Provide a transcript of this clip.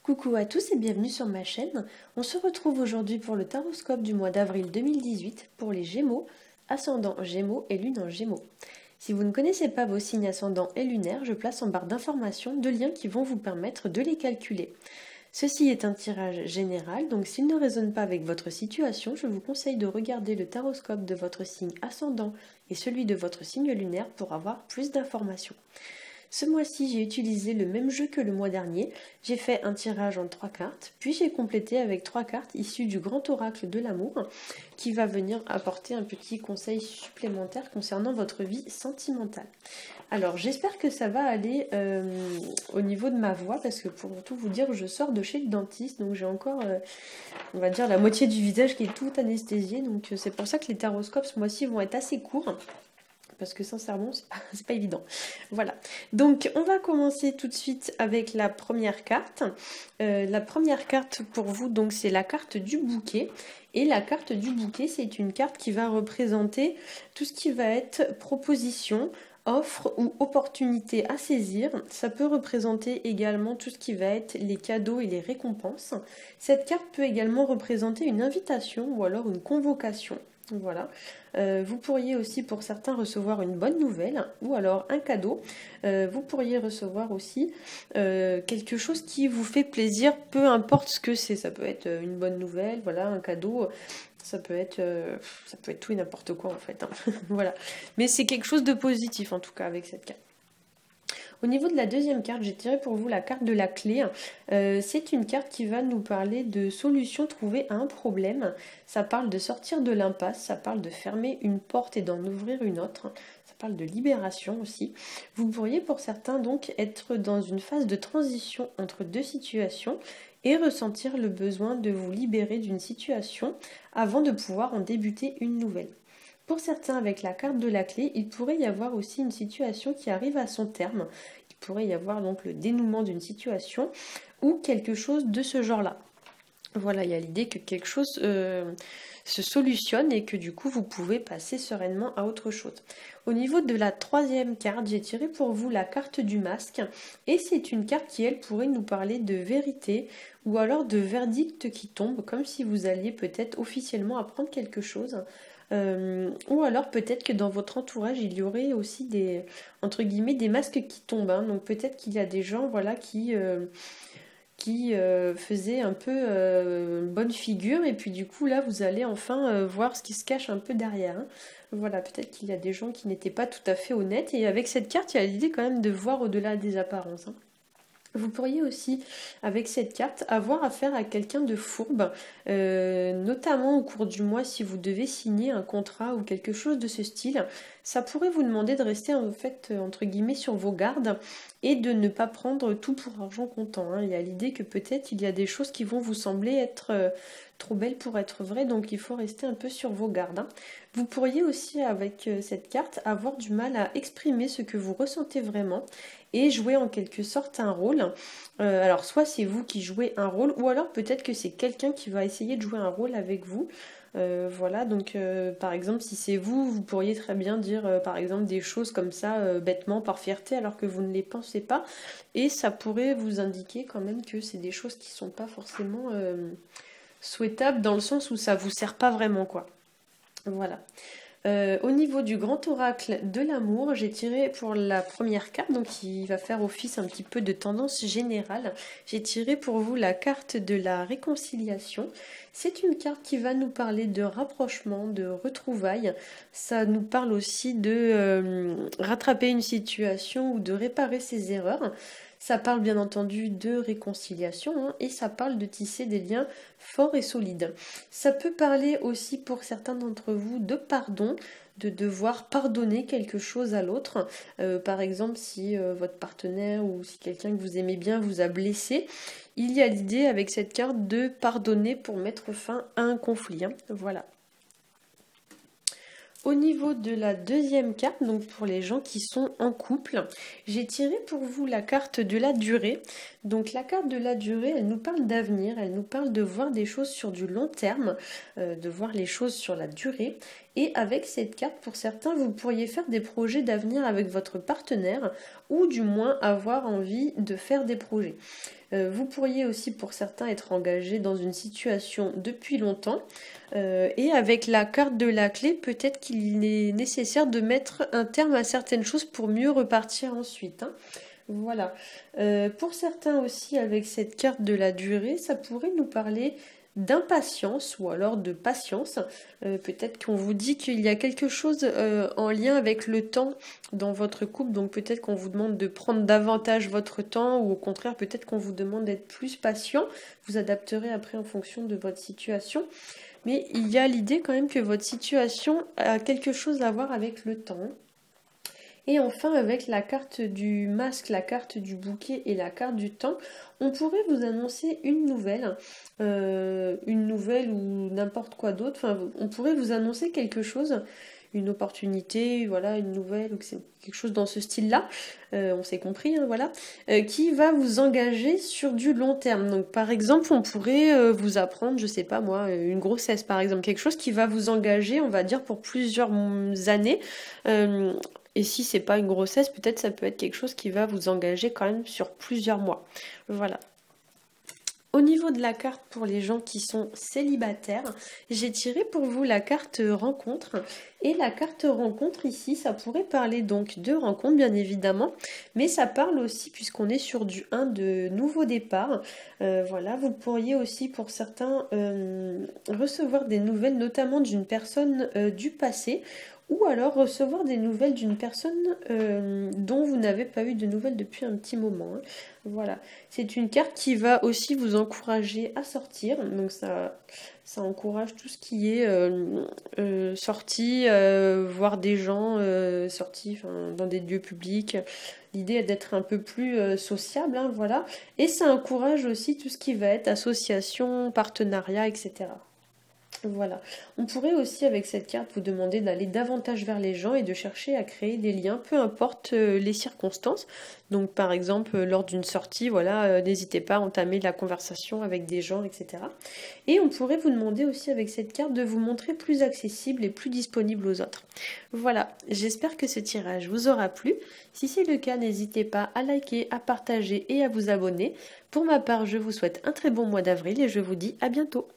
Coucou à tous et bienvenue sur ma chaîne. On se retrouve aujourd'hui pour le taroscope du mois d'avril 2018 pour les Gémeaux, ascendant Gémeaux et lune en Gémeaux. Si vous ne connaissez pas vos signes ascendants et lunaires, je place en barre d'informations deux liens qui vont vous permettre de les calculer. Ceci est un tirage général, donc s'il ne résonne pas avec votre situation, je vous conseille de regarder le taroscope de votre signe ascendant et celui de votre signe lunaire pour avoir plus d'informations. Ce mois-ci, j'ai utilisé le même jeu que le mois dernier. J'ai fait un tirage en 3 cartes, puis j'ai complété avec 3 cartes issues du grand oracle de l'amour, qui va venir apporter un petit conseil supplémentaire concernant votre vie sentimentale. Alors, j'espère que ça va aller au niveau de ma voix, parce que pour tout vous dire, je sors de chez le dentiste, donc j'ai encore, on va dire, la moitié du visage qui est tout anesthésié, donc c'est pour ça que les taroscopes ce mois-ci vont être assez courts. Parce que sincèrement, c'est pas évident. Voilà. Donc, on va commencer tout de suite avec la première carte. La première carte pour vous, donc, c'est la carte du bouquet. Et la carte du bouquet, c'est une carte qui va représenter tout ce qui va être proposition, offre ou opportunité à saisir. Ça peut représenter également tout ce qui va être les cadeaux et les récompenses. Cette carte peut également représenter une invitation ou alors une convocation. Voilà. Vous pourriez aussi pour certains recevoir une bonne nouvelle ou alors un cadeau. Vous pourriez recevoir aussi quelque chose qui vous fait plaisir, peu importe ce que c'est. Ça peut être une bonne nouvelle, voilà, un cadeau. Ça peut être tout et n'importe quoi en fait. Voilà. Mais c'est quelque chose de positif en tout cas avec cette carte. Au niveau de la deuxième carte, j'ai tiré pour vous la carte de la clé. C'est une carte qui va nous parler de solutions trouvées à un problème. Ça parle de sortir de l'impasse, ça parle de fermer une porte et d'en ouvrir une autre. Ça parle de libération aussi. Vous pourriez pour certains donc être dans une phase de transition entre deux situations et ressentir le besoin de vous libérer d'une situation avant de pouvoir en débuter une nouvelle. Pour certains, avec la carte de la clé, il pourrait y avoir aussi une situation qui arrive à son terme. Il pourrait y avoir donc le dénouement d'une situation ou quelque chose de ce genre-là. Voilà, il y a l'idée que quelque chose se solutionne et que du coup vous pouvez passer sereinement à autre chose. Au niveau de la troisième carte, j'ai tiré pour vous la carte du masque et c'est une carte qui elle pourrait nous parler de vérité ou alors de verdict qui tombe, comme si vous alliez peut-être officiellement apprendre quelque chose. Ou alors peut-être que dans votre entourage il y aurait aussi des entre guillemets des masques qui tombent, hein. Donc peut-être qu'il y a des gens voilà qui faisaient un peu bonne figure et puis du coup là vous allez enfin voir ce qui se cache un peu derrière, hein. Voilà, peut-être qu'il y a des gens qui n'étaient pas tout à fait honnêtes et avec cette carte il y a l'idée quand même de voir au-delà des apparences, hein. Vous pourriez aussi, avec cette carte, avoir affaire à quelqu'un de fourbe, notamment au cours du mois si vous devez signer un contrat ou quelque chose de ce style. Ça pourrait vous demander de rester en fait, entre guillemets, sur vos gardes et de ne pas prendre tout pour argent comptant, hein. Il y a l'idée que peut-être il y a des choses qui vont vous sembler être trop belles pour être vraies, donc il faut rester un peu sur vos gardes, hein. Vous pourriez aussi, avec cette carte, avoir du mal à exprimer ce que vous ressentez vraiment et jouer en quelque sorte un rôle. Alors soit c'est vous qui jouez un rôle, ou alors peut-être que c'est quelqu'un qui va essayer de jouer un rôle avec vous. Voilà, donc par exemple si c'est vous, vous pourriez très bien dire par exemple des choses comme ça bêtement par fierté alors que vous ne les pensez pas. Et ça pourrait vous indiquer quand même que c'est des choses qui sont pas forcément souhaitables dans le sens où ça vous sert pas vraiment quoi. Voilà. Au niveau du grand oracle de l'amour, j'ai tiré pour la première carte, donc qui va faire office un petit peu de tendance générale. J'ai tiré pour vous la carte de la réconciliation. C'est une carte qui va nous parler de rapprochement, de retrouvailles. Ça nous parle aussi de rattraper une situation ou de réparer ses erreurs. Ça parle bien entendu de réconciliation, hein, et ça parle de tisser des liens forts et solides. Ça peut parler aussi pour certains d'entre vous de pardon, de devoir pardonner quelque chose à l'autre. Par exemple, si votre partenaire ou si quelqu'un que vous aimez bien vous a blessé, il y a l'idée avec cette carte de pardonner pour mettre fin à un conflit, hein. Voilà. Au niveau de la deuxième carte, donc pour les gens qui sont en couple, j'ai tiré pour vous la carte de la durée. Donc la carte de la durée, elle nous parle d'avenir, elle nous parle de voir des choses sur du long terme, de voir les choses sur la durée. Et avec cette carte, pour certains, vous pourriez faire des projets d'avenir avec votre partenaire ou du moins avoir envie de faire des projets. Vous pourriez aussi pour certains être engagé dans une situation depuis longtemps et avec la carte de la clé, peut-être qu'il est nécessaire de mettre un terme à certaines choses pour mieux repartir ensuite, hein. Voilà. Pour certains aussi, avec cette carte de la durée, ça pourrait nous parler d'impatience ou alors de patience. Peut-être qu'on vous dit qu'il y a quelque chose en lien avec le temps dans votre couple, donc peut-être qu'on vous demande de prendre davantage votre temps ou au contraire peut-être qu'on vous demande d'être plus patient. Vous adapterez après en fonction de votre situation. Mais il y a l'idée quand même que votre situation a quelque chose à voir avec le temps. Et enfin, avec la carte du masque, la carte du bouquet et la carte du temps, on pourrait vous annoncer une nouvelle ou n'importe quoi d'autre. Enfin, on pourrait vous annoncer quelque chose, une opportunité, voilà, une nouvelle, ou quelque chose dans ce style-là. On s'est compris, hein, voilà, qui va vous engager sur du long terme. Donc, par exemple, on pourrait vous apprendre, je sais pas moi, une grossesse, par exemple, quelque chose qui va vous engager, on va dire, pour plusieurs années. Et si c'est pas une grossesse, peut-être ça peut être quelque chose qui va vous engager quand même sur plusieurs mois. Voilà. Au niveau de la carte pour les gens qui sont célibataires, j'ai tiré pour vous la carte rencontre. Et la carte rencontre ici, ça pourrait parler donc de rencontre bien évidemment, mais ça parle aussi, puisqu'on est sur du 1 de nouveau départ, voilà, vous pourriez aussi pour certains recevoir des nouvelles, notamment d'une personne du passé, ou alors recevoir des nouvelles d'une personne dont vous n'avez pas eu de nouvelles depuis un petit moment, hein. Voilà, c'est une carte qui va aussi vous encourager à sortir, donc ça encourage tout ce qui est sortie, voir des gens sortis dans des lieux publics. L'idée est d'être un peu plus sociable, hein, voilà. Et ça encourage aussi tout ce qui va être association, partenariat, etc. Voilà. On pourrait aussi avec cette carte vous demander d'aller davantage vers les gens et de chercher à créer des liens, peu importe les circonstances. Donc par exemple lors d'une sortie, voilà, n'hésitez pas à entamer la conversation avec des gens, etc. Et on pourrait vous demander aussi avec cette carte de vous montrer plus accessible et plus disponible aux autres. Voilà, j'espère que ce tirage vous aura plu. Si c'est le cas, n'hésitez pas à liker, à partager et à vous abonner. Pour ma part, je vous souhaite un très bon mois d'avril et je vous dis à bientôt.